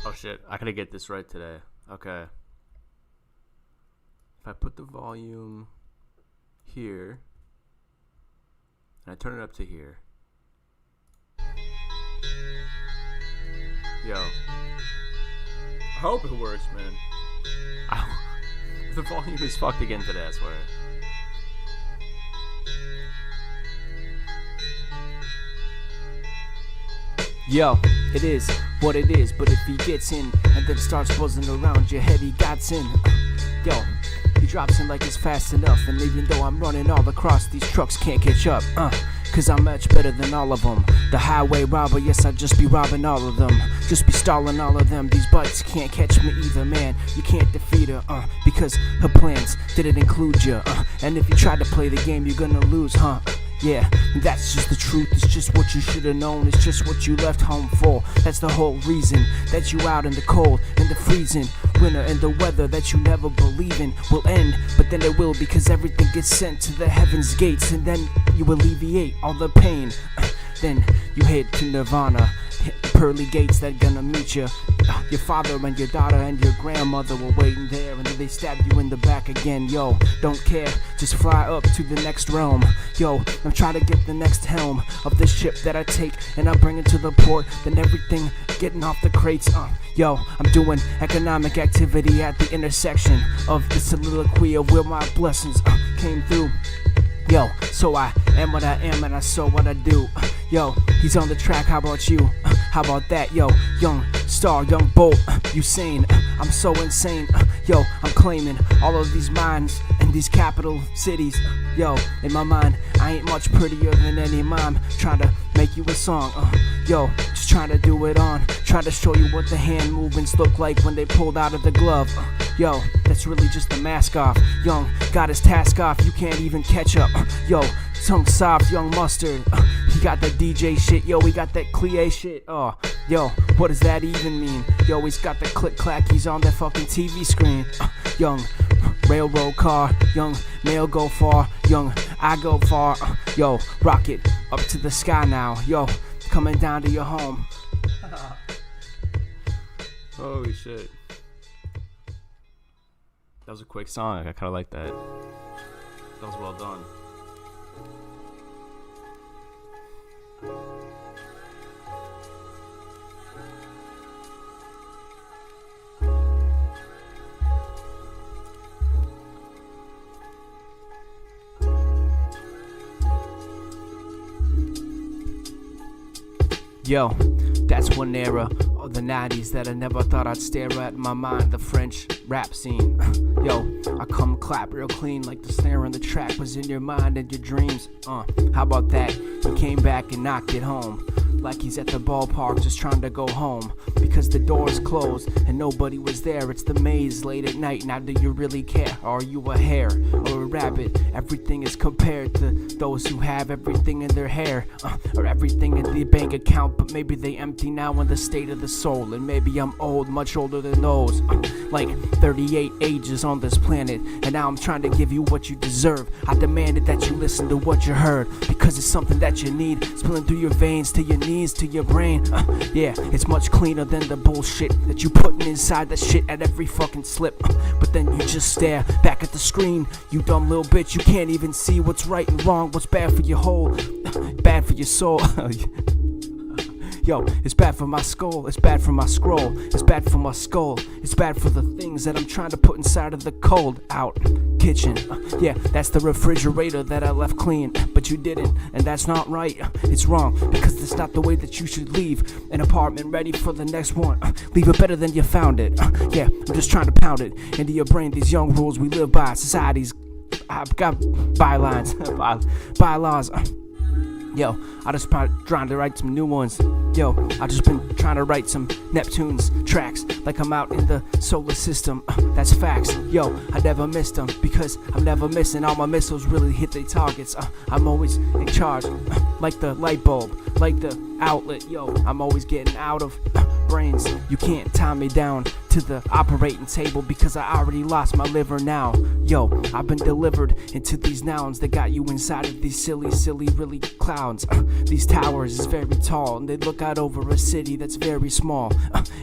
Oh shit, I gotta get this right today. Okay. If I put the volume here, and I turn it up to here. Yo. I hope it works, man. The volume is fucked again today, I swear. Yo, it is what it is, but if he gets in and then starts buzzing around your head, he got in. Yo, he drops in like it's fast enough, and even though I'm running all across, these trucks can't catch up. Cause I'm much better than all of them. The highway robber, yes, I'd just be robbing all of them. Just be stalling all of them. These butts can't catch me either, man. You can't defeat her, because her plans didn't include you. And if you try to play the game, you're gonna lose, huh? Yeah, that's just the truth, it's just what you should've known, it's just what you left home for. That's the whole reason that you out in the cold, in the freezing winter, and the weather that you never believe in will end. But then it will, because everything gets sent to the heaven's gates, and then you alleviate all the pain. Then you head to Nirvana, hit the pearly gates that gonna meet you. Your father and your daughter and your grandmother were waiting there, and then they stabbed you in the back again. Yo, don't care, just fly up to the next realm. Yo, I'm trying to get the next helm of the ship that I take, and I bring it to the port. Then everything getting off the crates. Yo, I'm doing economic activity at the intersection of the soliloquy of where my blessings came through. Yo, so I am what I am and I saw what I do. Yo, he's on the track, how about you? How about that? Yo, young star, young bolt, you sane? I'm so insane. Yo, I'm claiming all of these minds and these capital cities. Yo, in my mind, I ain't much prettier than any mime trying to make you a song. Yo, just trying to do it on, trying to show you what the hand movements look like when they pulled out of the glove. Yo, that's really just the mask off. Young got his task off, you can't even catch up. Yo, tongue soft, young mustard. He got that DJ shit, yo, he got that Clie shit. Yo, what does that even mean? Yo, he's got the click clack, he's on that fucking TV screen. Young railroad car, young mail go far, young I go far. Yo, rocket up to the sky now. Yo, coming down to your home. Holy shit. That was a quick song. I kind of like that. That was well done. Yo, that's one era of the 90s that I never thought I'd stare at in my mind, the French rap scene. Yo, I come clap real clean like the snare on the track was in your mind and your dreams. How about that? He came back and knocked it home. Like he's at the ballpark just trying to go home because the door's closed and nobody was there. It's the maze late at night. Now do you really care? Are you a hare or a rabbit? Everything is compared to those who have everything in their hair or everything in the bank account, but maybe they empty now in the state of the soul. And maybe I'm old, much older than those, like 38 ages on this planet, and now I'm trying to give you what you deserve. I demanded that you listen to what you heard because it's something that you need, spilling through your veins to your knees to your brain. Yeah, it's much cleaner than the bullshit that you putting inside that shit at every fucking slip. But then you just stare back at the screen, you dumb little bitch. You can't even see what's right and wrong, what's bad for your whole, bad for your soul. Yo, it's bad for my skull, it's bad for my scroll, it's bad for my skull, it's bad for the things that I'm trying to put inside of the cold out kitchen. Yeah, that's the refrigerator that I left clean, but you didn't, and that's not right. It's wrong, because that's not the way that you should leave an apartment ready for the next one. Leave it better than you found it. Yeah, I'm just trying to pound it into your brain, these young rules we live by, society's, I've got bylines, bylaws. Yo, I just been trying to write some new ones. Yo, I just been trying to write some Neptune's tracks like I'm out in the solar system. That's facts. Yo, I never missed them because I'm never missing. All my missiles really hit their targets. I'm always in charge, like the light bulb, like the outlet. Yo, I'm always getting out of brains. You can't tie me down to the operating table because I already lost my liver now. Yo, I've been delivered into these nouns that got you inside of these silly, really clowns. These towers is very tall and they look out over a city that's very small.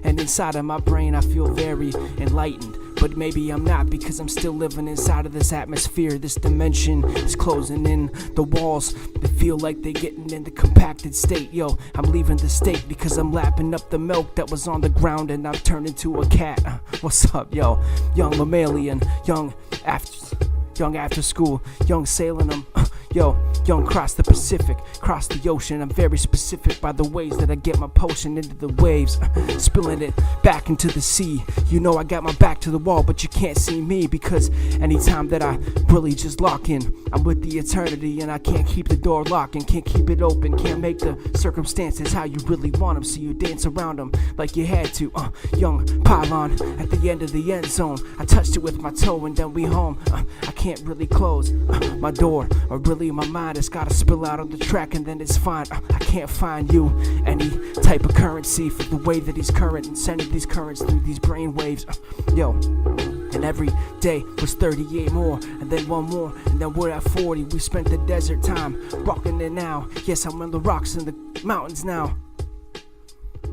And inside of my brain I feel very enlightened. But maybe I'm not because I'm still living inside of this atmosphere. This dimension is closing in. The walls, they feel like they're getting in the compacted state. Yo, I'm leaving the state because I'm lapping up the milk that was on the ground and I've turned into a cat. What's up, yo? Young mammalian, young after school, young sailing them. Yo, young cross the Pacific, cross the ocean. I'm very specific by the ways that I get my potion into the waves, spilling it back into the sea. You know I got my back to the wall, but you can't see me because anytime that I really just lock in, I'm with the eternity and I can't keep the door locked and can't keep it open. Can't make the circumstances how you really want them, so you dance around them like you had to. Young pylon at the end of the end zone. I touched it with my toe and then we home. I can't really close my door or really my mind. It's gotta spill out on the track and then it's fine. I can't find you any type of currency for the way that he's current and sending these currents through these brain waves. Yo, and every day was 38 more and then one more and then we're at 40. We spent the desert time rocking it now. Yes, I'm on the rocks and the mountains now.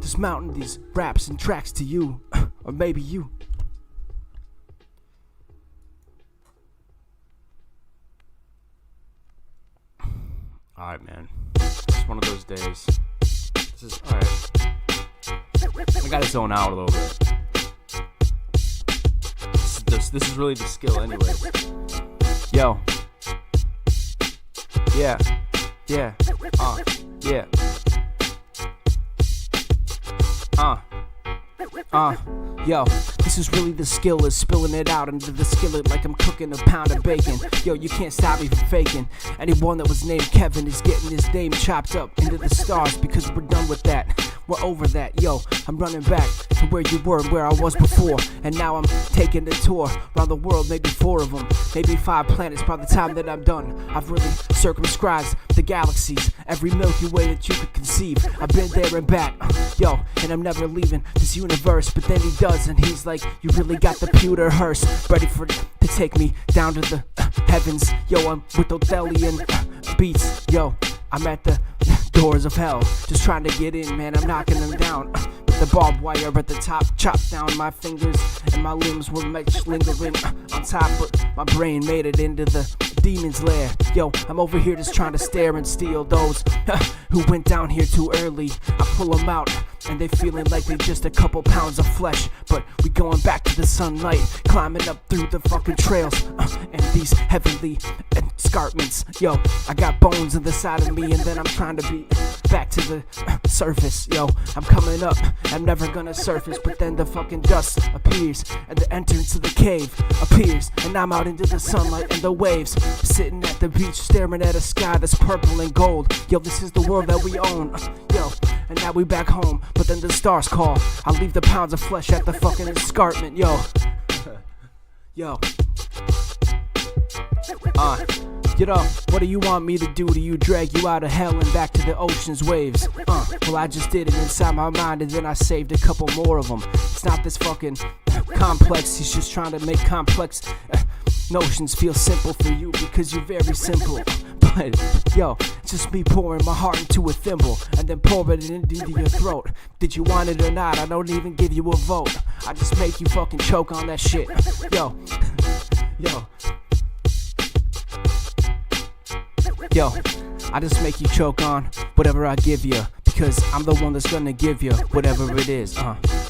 Just mounting these raps and tracks to you, or maybe you. Alright, man. It's one of those days. This is alright. I gotta zone out a little bit. This is really the skill anyway. Yo. Yeah. Yeah. Yeah. Yo, this is really the skill, is spilling it out into the skillet like I'm cooking a pound of bacon. Yo, you can't stop me from faking. Anyone that was named Kevin is getting his name chopped up into the stars because we're done with that. We're over that. Yo, I'm running back to where you were and where I was before. And now I'm taking the tour around the world, maybe 4 of them, maybe 5 planets by the time that I'm done. I've really circumscribed the galaxies, every Milky Way that you could conceive. I've been there and back. Yo, and I'm never leaving this universe. But then he does, and he's like, you really got the pewter hearse ready to take me down to the heavens. Yo, I'm with Othelian beats. Yo, I'm at the doors of hell, just trying to get in, man. I'm knocking them down. The barbed wire at the top chopped down my fingers, and my limbs were much lingering on top, but my brain made it into the demon's lair. Yo, I'm over here just trying to stare and steal those who went down here too early. I pull them out, and they feeling like they just a couple pounds of flesh, but we going back to the sunlight, climbing up through the fucking trails, and these heavenly escarpments. Yo, I got bones in the side of me, and then I'm trying to be back to the surface. Yo, I'm coming up, I'm never gonna surface, but then the fucking dust appears, and the entrance to the cave appears, and I'm out into the sunlight and the waves, sitting at the beach, staring at a sky that's purple and gold. Yo, this is the world that we own. Yo, and now we back home, but then the stars call. I leave the pounds of flesh at the fucking escarpment. Yo, yo. You know, what do you want me to do to you? Drag you out of hell and back to the ocean's waves? Well, I just did it inside my mind, and then I saved a couple more of them. It's not this fucking complex. He's just trying to make complex notions feel simple for you because you're very simple. But yo, it's just me pouring my heart into a thimble and then pouring it into your throat. Did you want it or not? I don't even give you a vote. I just make you fucking choke on that shit. Yo, yo. Yo, I just make you choke on whatever I give you, because I'm the one that's gonna give you whatever it is,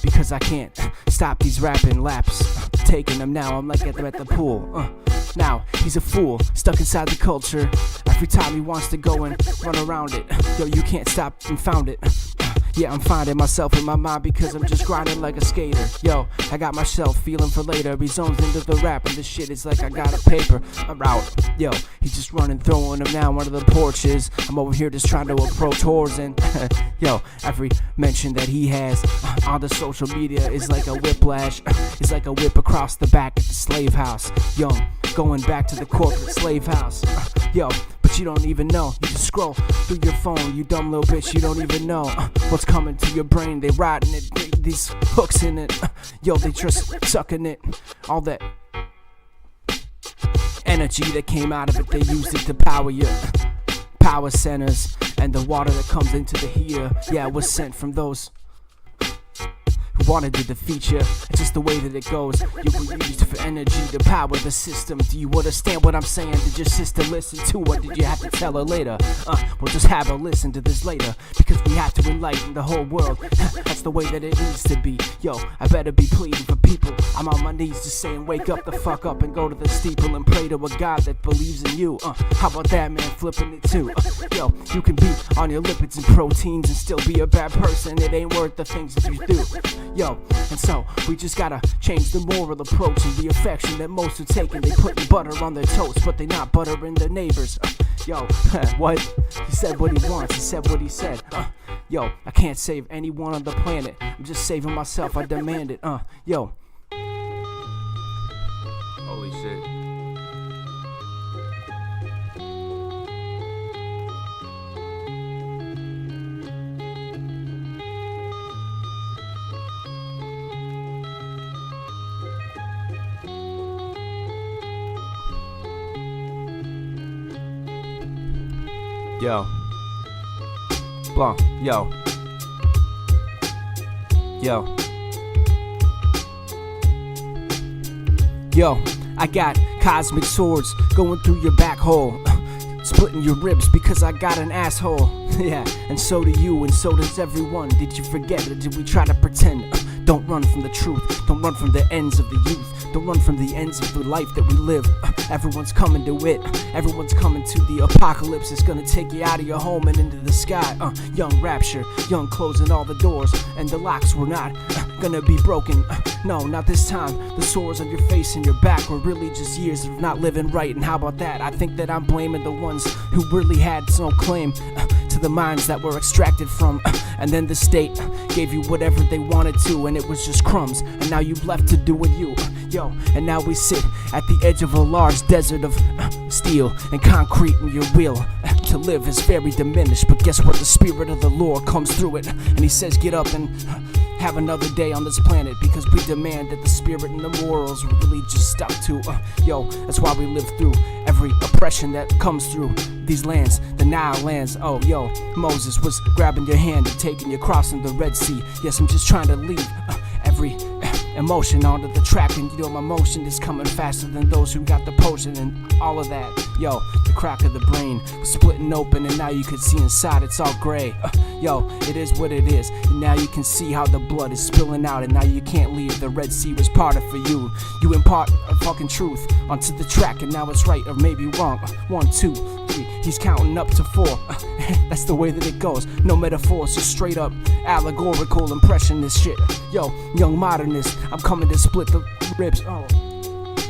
because I can't stop these rapping laps, taking them now, I'm like at the pool, now he's a fool, stuck inside the culture, every time he wants to go and run around it, yo, you can't stop and found it. Yeah, I'm finding myself in my mind because I'm just grinding like a skater. Yo, I got myself feeling for later. He zones into the rap and this shit is like I got a paper. I'm out. Yo, he's just running, throwing them down one of the porches. I'm over here just trying to approach whores and yo, every mention that he has on the social media is like a whiplash. It's like a whip across the back at the slave house. Young, going back to the corporate slave house. Yo, but but you don't even know. You just scroll through your phone, you dumb little bitch, you don't even know what's coming to your brain. They riding it, these hooks in it. Yo, they just sucking it. All that energy that came out of it, they used it to power your power centers. And the water that comes into the heater, yeah, it was sent from those who wanted to defeat you. It's just the way that it goes. You were used for energy to power the system. Do you understand what I'm saying? Did your sister listen to, or did you have to tell her later? We'll just have her listen to this later, because we have to enlighten the whole world. That's the way that it needs to be. Yo, I better be pleading for people. I'm on my knees just saying, wake up the fuck up and go to the steeple and pray to a God that believes in you. How about that, man? Flipping it too. Yo, you can be on your lipids and proteins and still be a bad person. It ain't worth the things that you do. Yo, and so we just gotta change the moral approach and the affection that most are taking. They putting butter on their toast, but they not buttering their neighbors. Yo, what? He said what he wants, he said what he said. Yo, I can't save anyone on the planet. I'm just saving myself, I demand it. Yo. Holy shit. Yo. Blanc. Yo. Yo. Yo, I got cosmic swords going through your back hole, splitting your ribs because I got an asshole. Yeah, and so do you, and so does everyone. Did you forget, or did we try to pretend? Don't run from the truth, don't run from the ends of the youth, don't run from the ends of the life that we live. Everyone's coming to it, everyone's coming to the apocalypse. It's gonna take you out of your home and into the sky. Young rapture, young closing all the doors, and the locks were not gonna be broken. No, not this time. The sores on your face and your back were really just years of not living right. And how about that? I think that I'm blaming the ones who really had no claim to the minds that were extracted from. And then the state gave you whatever they wanted to, and it was just crumbs. And now you've left to do what you. Yo, and now we sit at the edge of a large desert of steel and concrete, and your will to live is very diminished. But guess what? The spirit of the Lord comes through it, and he says, get up and have another day on this planet, because we demand that the spirit and the morals really just stop to. Yo, that's why we live through every oppression that comes through these lands, the Nile lands. Oh, yo, Moses was grabbing your hand and taking you crossing the Red Sea. Yes, I'm just trying to leave every emotion onto the track, and you know my motion is coming faster than those who got the potion and all of that. Yo, the crack of the brain was splitting open, and now you can see inside it's all gray. Yo, it is what it is, and now you can see how the blood is spilling out, and now you can't leave. The Red Sea was parted for you. You impart a fucking truth onto the track, and now it's right or maybe wrong. 1, 2, 3, he's counting up to 4. That's the way that it goes. No metaphors, just straight up allegorical impressionist shit. Yo, young modernist, I'm coming to split the ribs. Oh.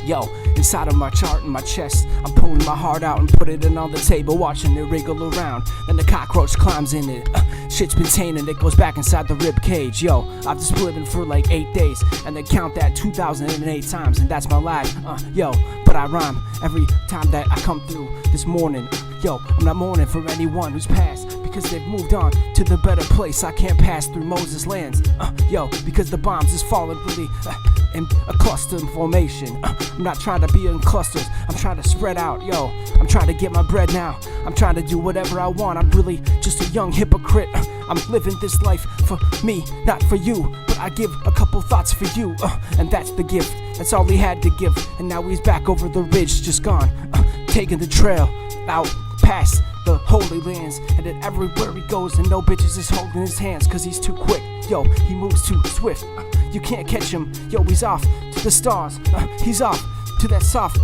Yo, inside of my chart in my chest, I'm pulling my heart out and put it in on the table, watching it wriggle around. Then the cockroach climbs in it. Shit's been tainted, it goes back inside the rib cage. Yo, I've just been living for like 8 days, and then count that 2008 times, and that's my life. Yo, but I rhyme every time that I come through this morning. Yo, I'm not mourning for anyone who's passed, because they've moved on to the better place. I can't pass through Moses' lands. Yo, because the bombs is falling really in a cluster formation. I'm not trying to be in clusters, I'm trying to spread out. Yo, I'm trying to get my bread now. I'm trying to do whatever I want. I'm really just a young hypocrite. I'm living this life for me, not for you. But I give a couple thoughts for you, and that's the gift. That's all he had to give. And now he's back over the ridge, just gone, taking the trail out past the holy lands, and then everywhere he goes, and no bitches is holding his hands, cause he's too quick. Yo, he moves too swift. You can't catch him. Yo, he's off to the stars. He's off to that soft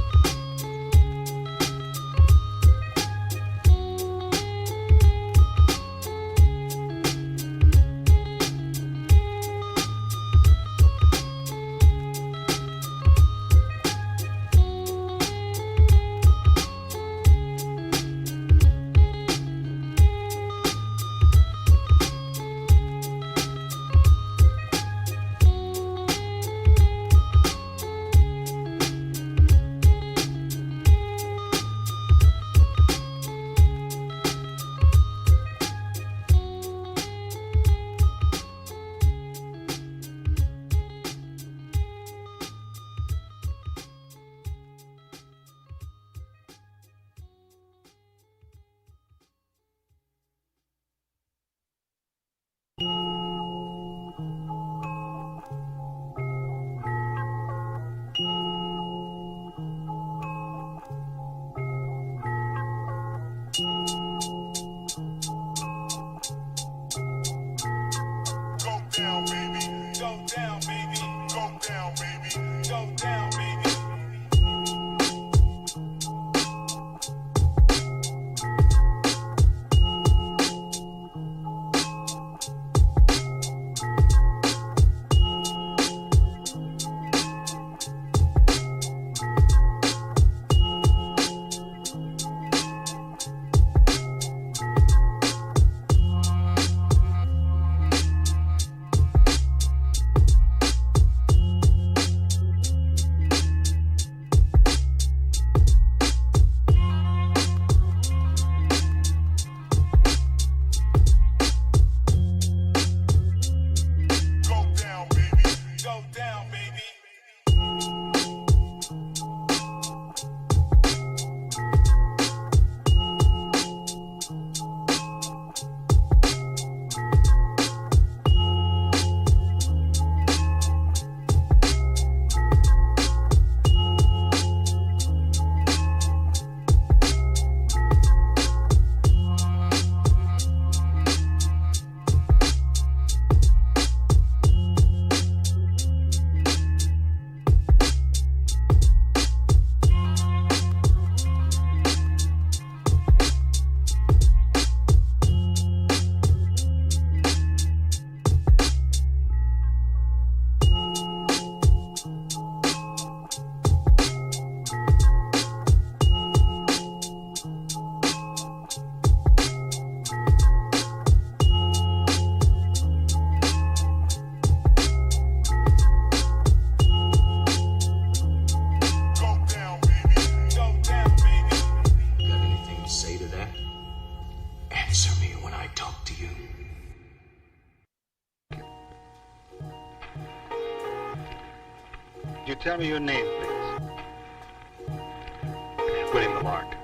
Could you tell me your name, please? William Lamarck.